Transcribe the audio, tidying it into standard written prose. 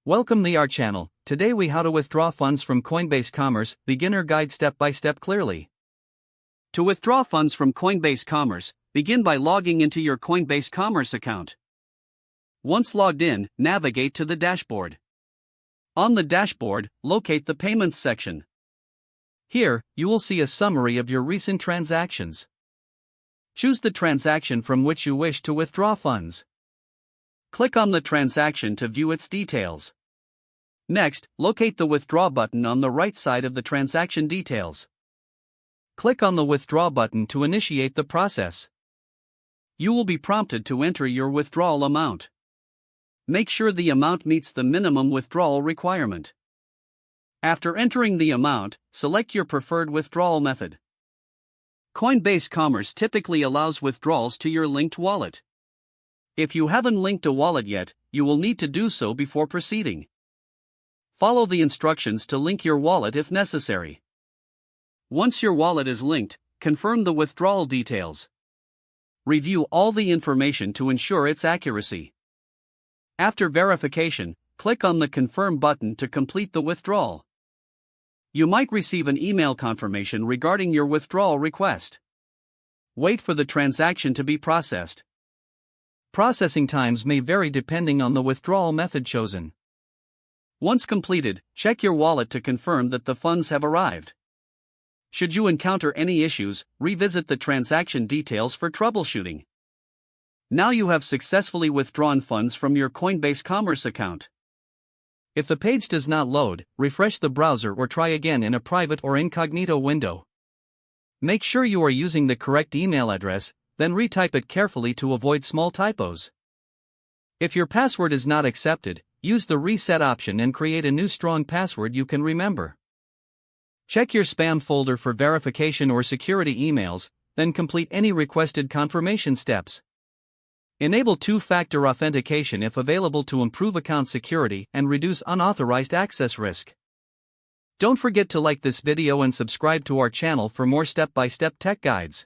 Welcome to our channel. Today we how to withdraw funds from Coinbase Commerce, beginner guide step by step clearly. To withdraw funds from Coinbase Commerce, begin by logging into your Coinbase Commerce account. Once logged in, navigate to the dashboard. On the dashboard, locate the Payments section. Here, you will see a summary of your recent transactions. Choose the transaction from which you wish to withdraw funds. Click on the transaction to view its details. Next, locate the Withdraw button on the right side of the transaction details. Click on the Withdraw button to initiate the process. You will be prompted to enter your withdrawal amount. Make sure the amount meets the minimum withdrawal requirement. After entering the amount, select your preferred withdrawal method. Coinbase Commerce typically allows withdrawals to your linked wallet. If you haven't linked a wallet yet, you will need to do so before proceeding. Follow the instructions to link your wallet if necessary. Once your wallet is linked, confirm the withdrawal details. Review all the information to ensure its accuracy. After verification, click on the Confirm button to complete the withdrawal. You might receive an email confirmation regarding your withdrawal request. Wait for the transaction to be processed. Processing times may vary depending on the withdrawal method chosen. Once completed, check your wallet to confirm that the funds have arrived. Should you encounter any issues, revisit the transaction details for troubleshooting. Now you have successfully withdrawn funds from your Coinbase Commerce account. If the page does not load, refresh the browser or try again in a private or incognito window. Make sure you are using the correct email address, then retype it carefully to avoid small typos. If your password is not accepted, use the reset option and create a new strong password you can remember. Check your spam folder for verification or security emails, then complete any requested confirmation steps. Enable two-factor authentication if available to improve account security and reduce unauthorized access risk. Don't forget to like this video and subscribe to our channel for more step-by-step tech guides.